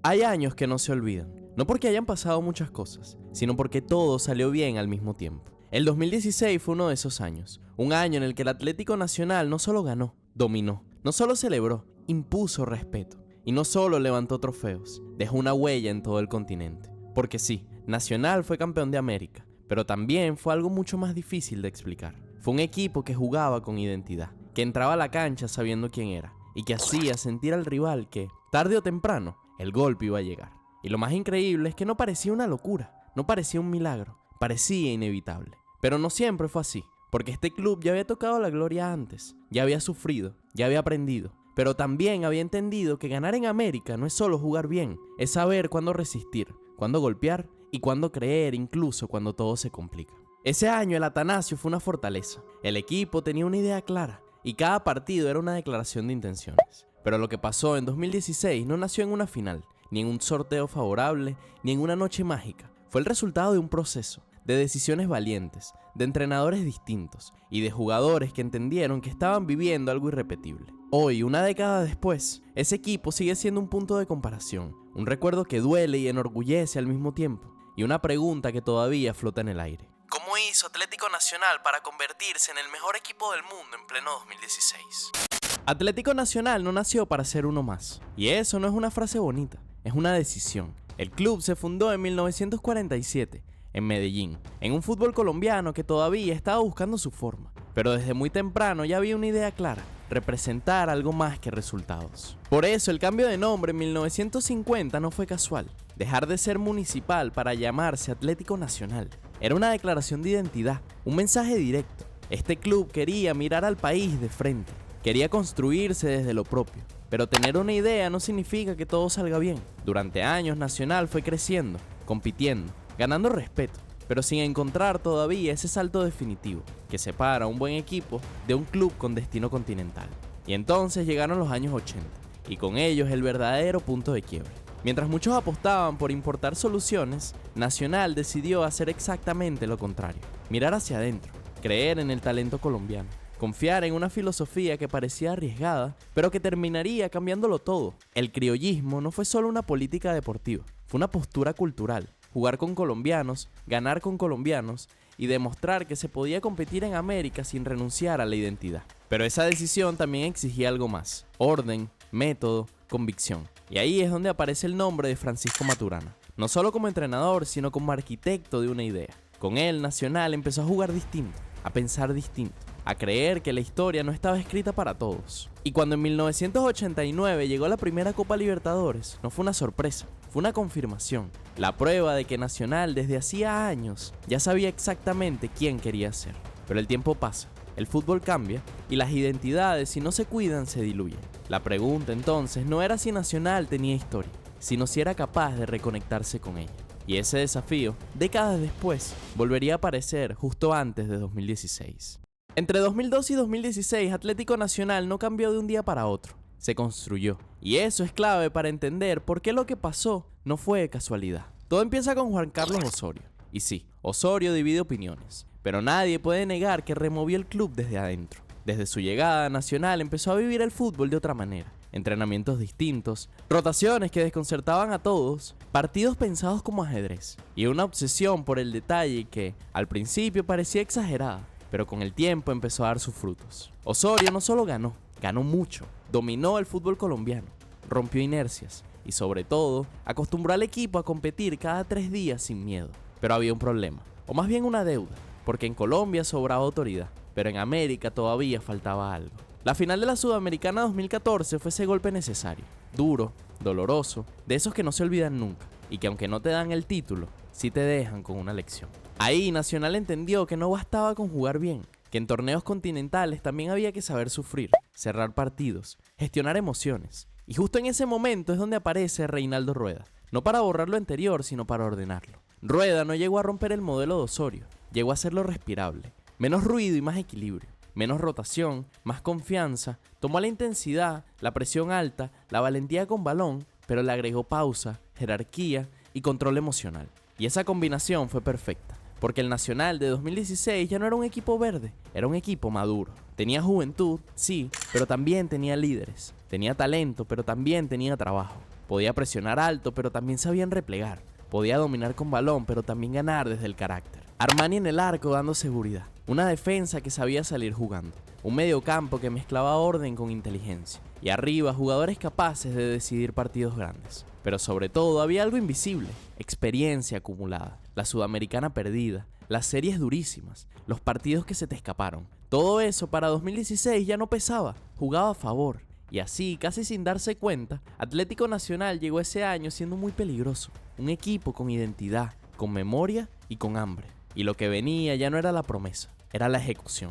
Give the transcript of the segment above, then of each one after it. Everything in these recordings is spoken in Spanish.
Hay años que no se olvidan, no porque hayan pasado muchas cosas, sino porque todo salió bien al mismo tiempo. El 2016 fue uno de esos años, un año en el que el Atlético Nacional no solo ganó, dominó, no solo celebró, impuso respeto, y no solo levantó trofeos, dejó una huella en todo el continente. Porque sí, Nacional fue campeón de América, pero también fue algo mucho más difícil de explicar. Fue un equipo que jugaba con identidad, que entraba a la cancha sabiendo quién era, y que hacía sentir al rival que, tarde o temprano, el golpe iba a llegar. Y lo más increíble es que no parecía una locura, no parecía un milagro, parecía inevitable. Pero no siempre fue así, porque este club ya había tocado la gloria antes, ya había sufrido, ya había aprendido, pero también había entendido que ganar en América no es solo jugar bien, es saber cuándo resistir, cuándo golpear y cuándo creer incluso cuando todo se complica. Ese año el Atanasio fue una fortaleza, el equipo tenía una idea clara y cada partido era una declaración de intenciones. Pero lo que pasó en 2016 no nació en una final, ni en un sorteo favorable, ni en una noche mágica. Fue el resultado de un proceso, de decisiones valientes, de entrenadores distintos y de jugadores que entendieron que estaban viviendo algo irrepetible. Hoy, una década después, ese equipo sigue siendo un punto de comparación, un recuerdo que duele y enorgullece al mismo tiempo, y una pregunta que todavía flota en el aire. ¿Cómo hizo Atlético Nacional para convertirse en el mejor equipo del mundo en pleno 2016? Atlético Nacional no nació para ser uno más, y eso no es una frase bonita, es una decisión. El club se fundó en 1947, en Medellín, en un fútbol colombiano que todavía estaba buscando su forma, pero desde muy temprano ya había una idea clara: representar algo más que resultados. Por eso el cambio de nombre en 1950 no fue casual. Dejar de ser Municipal para llamarse Atlético Nacional era una declaración de identidad, un mensaje directo. Este club quería mirar al país de frente, quería construirse desde lo propio. Pero tener una idea no significa que todo salga bien. Durante años Nacional fue creciendo, compitiendo, ganando respeto, pero sin encontrar todavía ese salto definitivo que separa a un buen equipo de un club con destino continental. Y entonces llegaron los años 80, y con ellos el verdadero punto de quiebre. Mientras muchos apostaban por importar soluciones, Nacional decidió hacer exactamente lo contrario: mirar hacia adentro, creer en el talento colombiano, confiar en una filosofía que parecía arriesgada, pero que terminaría cambiándolo todo. El criollismo no fue solo una política deportiva, fue una postura cultural. Jugar con colombianos, ganar con colombianos y demostrar que se podía competir en América sin renunciar a la identidad. Pero esa decisión también exigía algo más: orden, método, convicción. Y ahí es donde aparece el nombre de Francisco Maturana, no solo como entrenador, sino como arquitecto de una idea. Con él, Nacional empezó a jugar distinto, a pensar distinto, a creer que la historia no estaba escrita para todos. Y cuando en 1989 llegó la primera Copa Libertadores, no fue una sorpresa, fue una confirmación, la prueba de que Nacional desde hacía años ya sabía exactamente quién quería ser. Pero el tiempo pasa, el fútbol cambia y las identidades, si no se cuidan, se diluyen. La pregunta entonces no era si Nacional tenía historia, sino si era capaz de reconectarse con ella. Y ese desafío, décadas después, volvería a aparecer justo antes de 2016. Entre 2002 y 2016, Atlético Nacional no cambió de un día para otro, se construyó. Y eso es clave para entender por qué lo que pasó no fue de casualidad. Todo empieza con Juan Carlos Osorio. Y sí, Osorio divide opiniones, pero nadie puede negar que removió el club desde adentro. Desde su llegada a Nacional empezó a vivir el fútbol de otra manera. Entrenamientos distintos, rotaciones que desconcertaban a todos, partidos pensados como ajedrez y una obsesión por el detalle que, al principio, parecía exagerada, pero con el tiempo empezó a dar sus frutos. Osorio no solo ganó mucho, dominó el fútbol colombiano, rompió inercias y sobre todo acostumbró al equipo a competir cada 3 días sin miedo. Pero había un problema, o más bien una deuda, porque en Colombia sobraba autoridad, pero en América todavía faltaba algo. La final de la Sudamericana 2014 fue ese golpe necesario, duro, doloroso, de esos que no se olvidan nunca, y que aunque no te dan el título, sí te dejan con una lección. Ahí Nacional entendió que no bastaba con jugar bien, que en torneos continentales también había que saber sufrir, cerrar partidos, gestionar emociones. Y justo en ese momento es donde aparece Reinaldo Rueda, no para borrar lo anterior, sino para ordenarlo. Rueda no llegó a romper el modelo de Osorio, llegó a hacerlo respirable, menos ruido y más equilibrio. Menos rotación, más confianza, tomó la intensidad, la presión alta, la valentía con balón, pero le agregó pausa, jerarquía y control emocional. Y esa combinación fue perfecta, porque el Nacional de 2016 ya no era un equipo verde, era un equipo maduro. Tenía juventud, sí, pero también tenía líderes. Tenía talento, pero también tenía trabajo. Podía presionar alto, pero también sabían replegar. Podía dominar con balón, pero también ganar desde el carácter. Armani en el arco dando seguridad. Una defensa que sabía salir jugando. Un mediocampo que mezclaba orden con inteligencia. Y arriba, jugadores capaces de decidir partidos grandes. Pero sobre todo, había algo invisible. Experiencia acumulada. La sudamericana perdida. Las series durísimas. Los partidos que se te escaparon. Todo eso para 2016 ya no pesaba. Jugaba a favor. Y así, casi sin darse cuenta, Atlético Nacional llegó ese año siendo muy peligroso. Un equipo con identidad, con memoria y con hambre. Y lo que venía ya no era la promesa, era la ejecución.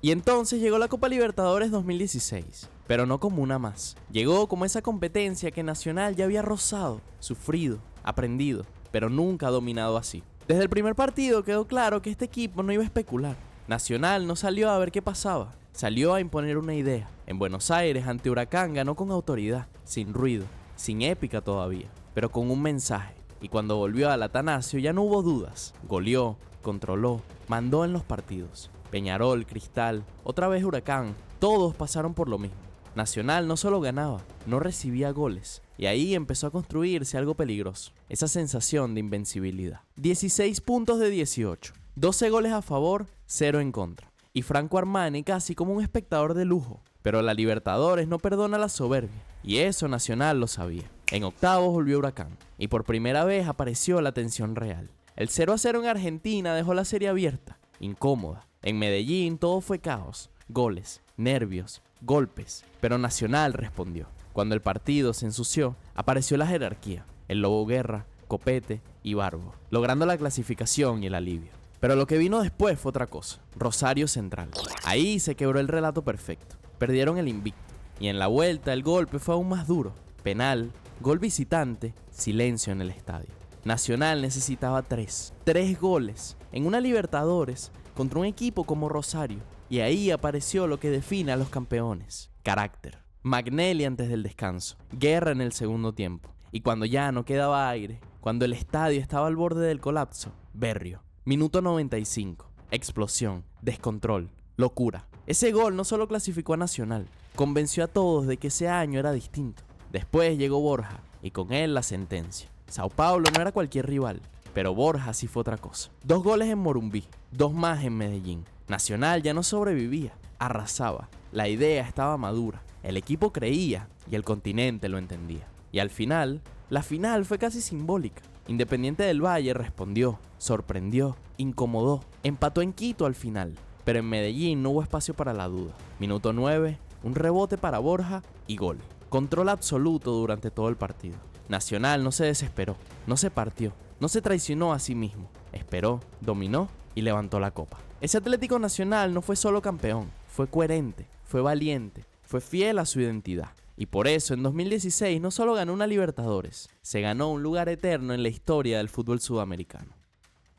Y entonces llegó la Copa Libertadores 2016, pero no como una más. Llegó como esa competencia que Nacional ya había rozado, sufrido, aprendido, pero nunca dominado así. Desde el primer partido quedó claro que este equipo no iba a especular. Nacional no salió a ver qué pasaba, salió a imponer una idea. En Buenos Aires, ante Huracán, ganó con autoridad, sin ruido, sin épica todavía, pero con un mensaje. Y cuando volvió al Atanasio ya no hubo dudas. Goleó, controló, mandó en los partidos. Peñarol, Cristal, otra vez Huracán, todos pasaron por lo mismo. Nacional no solo ganaba, no recibía goles. Y ahí empezó a construirse algo peligroso, esa sensación de invencibilidad. 16 puntos de 18, 12 goles a favor, 0 en contra. Y Franco Armani casi como un espectador de lujo. Pero la Libertadores no perdona la soberbia, y eso Nacional lo sabía. En octavos volvió Huracán, y por primera vez apareció la tensión real. El 0-0 en Argentina dejó la serie abierta, incómoda. En Medellín todo fue caos, goles, nervios, golpes, pero Nacional respondió. Cuando el partido se ensució, apareció la jerarquía, el Lobo Guerra, Copete y Barbo, logrando la clasificación y el alivio. Pero lo que vino después fue otra cosa, Rosario Central. Ahí se quebró el relato perfecto. Perdieron el invicto, y en la vuelta el golpe fue aún más duro. Penal, gol visitante, silencio en el estadio. Nacional necesitaba 3 goles en una Libertadores contra un equipo como Rosario. Y ahí apareció lo que define a los campeones: carácter. Magnelli antes del descanso, Guerra en el segundo tiempo. Y cuando ya no quedaba aire, cuando el estadio estaba al borde del colapso, Berrio. Minuto 95, explosión, descontrol, locura. Ese gol no solo clasificó a Nacional, convenció a todos de que ese año era distinto. Después llegó Borja, y con él la sentencia. Sao Paulo no era cualquier rival, pero Borja sí fue otra cosa. 2 goles en Morumbí, 2 más en Medellín. Nacional ya no sobrevivía, arrasaba. La idea estaba madura, el equipo creía y el continente lo entendía. Y al final, la final fue casi simbólica. Independiente del Valle respondió, sorprendió, incomodó, empató en Quito al final. Pero en Medellín no hubo espacio para la duda. Minuto 9, un rebote para Borja y gol. Control absoluto durante todo el partido. Nacional no se desesperó, no se partió, no se traicionó a sí mismo. Esperó, dominó y levantó la copa. Ese Atlético Nacional no fue solo campeón, fue coherente, fue valiente, fue fiel a su identidad. Y por eso en 2016 no solo ganó una Libertadores, se ganó un lugar eterno en la historia del fútbol sudamericano.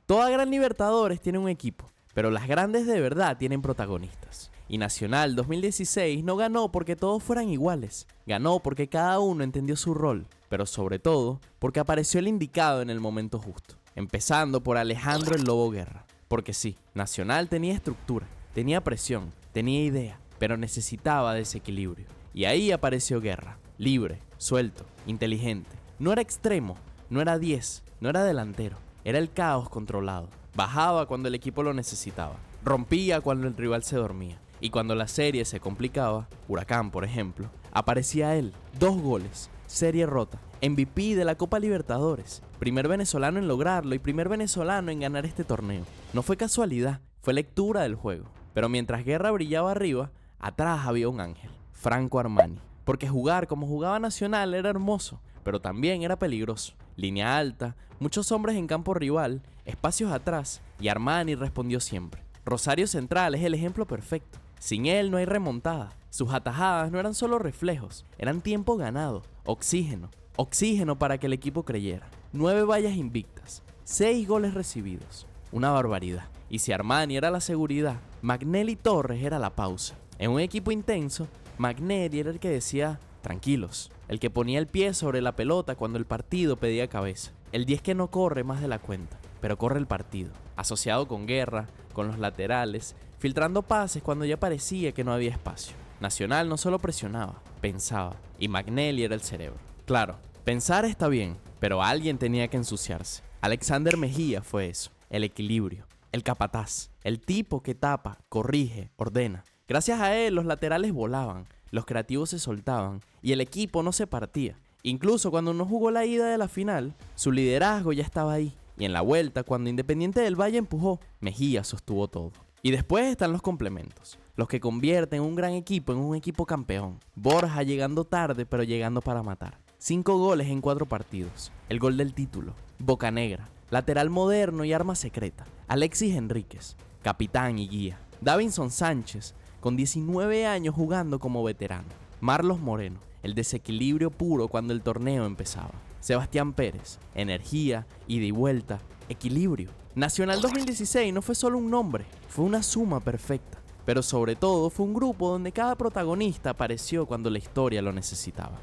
Toda gran Libertadores tiene un equipo, pero las grandes de verdad tienen protagonistas. Y Nacional 2016 no ganó porque todos fueran iguales. Ganó porque cada uno entendió su rol, pero sobre todo porque apareció el indicado en el momento justo. Empezando por Alejandro el Lobo Guerra. Porque sí, Nacional tenía estructura, tenía presión, tenía idea, pero necesitaba desequilibrio. Y ahí apareció Guerra, libre, suelto, inteligente. No era extremo, no era 10, no era delantero, era el caos controlado. Bajaba cuando el equipo lo necesitaba, rompía cuando el rival se dormía. Y cuando la serie se complicaba, Huracán por ejemplo, aparecía él, 2 goles, serie rota, MVP de la Copa Libertadores, primer venezolano en lograrlo y primer venezolano en ganar este torneo. No fue casualidad, fue lectura del juego. Pero mientras Guerra brillaba arriba, atrás había un ángel, Franco Armani. Porque jugar como jugaba Nacional era hermoso, pero también era peligroso. Línea alta, muchos hombres en campo rival, espacios atrás, y Armani respondió siempre. Rosario Central es el ejemplo perfecto. Sin él no hay remontada. Sus atajadas no eran solo reflejos, eran tiempo ganado, oxígeno. Oxígeno para que el equipo creyera. 9 vallas invictas, 6 goles recibidos. Una barbaridad. Y si Armani era la seguridad, Magnelli Torres era la pausa. En un equipo intenso, Magnelli era el que decía, tranquilos. El que ponía el pie sobre la pelota cuando el partido pedía cabeza. El 10 que no corre más de la cuenta, pero corre el partido. Asociado con Guerra, con los laterales, filtrando pases cuando ya parecía que no había espacio. Nacional no solo presionaba, pensaba. Y Magnelli era el cerebro. Claro, pensar está bien, pero alguien tenía que ensuciarse. Alexander Mejía fue eso, el equilibrio, el capataz, el tipo que tapa, corrige, ordena. Gracias a él los laterales volaban, los creativos se soltaban y el equipo no se partía. Incluso cuando no jugó la ida de la final, su liderazgo ya estaba ahí. Y en la vuelta, cuando Independiente del Valle empujó, Mejía sostuvo todo. Y después están los complementos, los que convierten un gran equipo en un equipo campeón. Borja llegando tarde, pero llegando para matar. 5 goles en 4 partidos. El gol del título. Bocanegra. Lateral moderno y arma secreta. Alexis Enríquez. Capitán y guía. Davinson Sánchez, con 19 años jugando como veterano. Marlos Moreno. El desequilibrio puro cuando el torneo empezaba. Sebastián Pérez. Energía, ida y vuelta. Equilibrio. Nacional 2016 no fue solo un nombre, fue una suma perfecta. Pero sobre todo fue un grupo donde cada protagonista apareció cuando la historia lo necesitaba.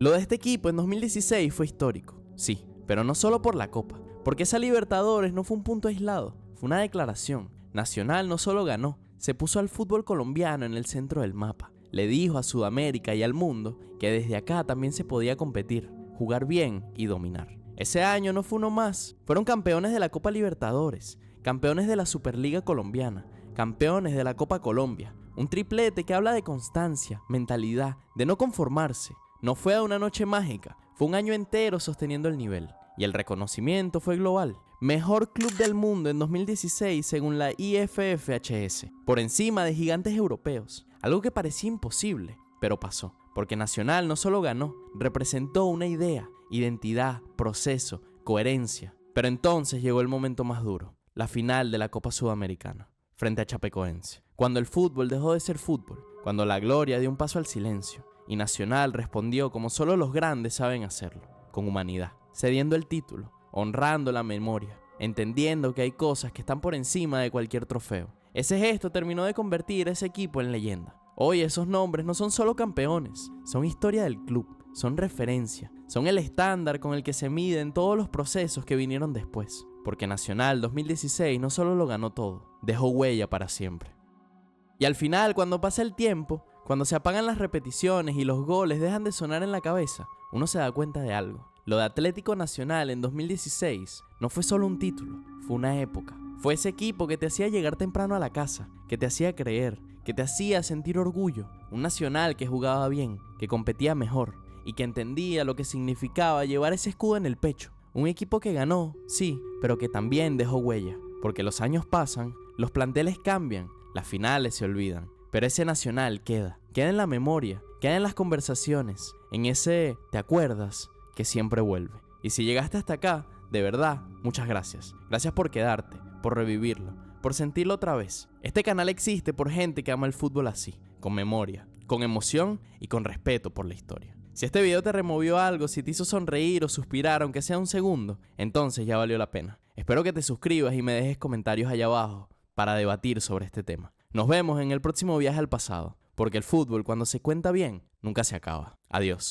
Lo de este equipo en 2016 fue histórico, sí, pero no solo por la Copa, porque esa Libertadores no fue un punto aislado, fue una declaración. Nacional no solo ganó, se puso al fútbol colombiano en el centro del mapa. Le dijo a Sudamérica y al mundo que desde acá también se podía competir, jugar bien y dominar. Ese año no fue uno más, fueron campeones de la Copa Libertadores, campeones de la Superliga Colombiana, campeones de la Copa Colombia. Un triplete que habla de constancia, mentalidad, de no conformarse. No fue una noche mágica, fue un año entero sosteniendo el nivel. Y el reconocimiento fue global. Mejor club del mundo en 2016 según la IFFHS, por encima de gigantes europeos. Algo que parecía imposible, pero pasó. Porque Nacional no solo ganó, representó una idea, identidad, proceso, coherencia. Pero entonces llegó el momento más duro, la final de la Copa Sudamericana, frente a Chapecoense. Cuando el fútbol dejó de ser fútbol, cuando la gloria dio un paso al silencio, y Nacional respondió como solo los grandes saben hacerlo, con humanidad, cediendo el título, honrando la memoria, entendiendo que hay cosas que están por encima de cualquier trofeo. Ese gesto terminó de convertir a ese equipo en leyenda. Hoy esos nombres no son solo campeones, son historia del club, son referencia, son el estándar con el que se miden todos los procesos que vinieron después. Porque Nacional 2016 no solo lo ganó todo, dejó huella para siempre. Y al final, cuando pasa el tiempo, cuando se apagan las repeticiones y los goles dejan de sonar en la cabeza, uno se da cuenta de algo. Lo de Atlético Nacional en 2016 no fue solo un título, fue una época. Fue ese equipo que te hacía llegar temprano a la casa, que te hacía creer, que te hacía sentir orgullo. Un Nacional que jugaba bien, que competía mejor y que entendía lo que significaba llevar ese escudo en el pecho. Un equipo que ganó, sí, pero que también dejó huella. Porque los años pasan, los planteles cambian, las finales se olvidan. Pero ese Nacional queda en la memoria, queda en las conversaciones, en ese ¿te acuerdas? Que siempre vuelve. Y si llegaste hasta acá, de verdad, muchas gracias. Gracias por quedarte, por revivirlo, por sentirlo otra vez. Este canal existe por gente que ama el fútbol así, con memoria, con emoción y con respeto por la historia. Si este video te removió algo, si te hizo sonreír o suspirar, aunque sea un segundo, entonces ya valió la pena. Espero que te suscribas y me dejes comentarios allá abajo para debatir sobre este tema. Nos vemos en el próximo viaje al pasado, porque el fútbol, cuando se cuenta bien, nunca se acaba. Adiós.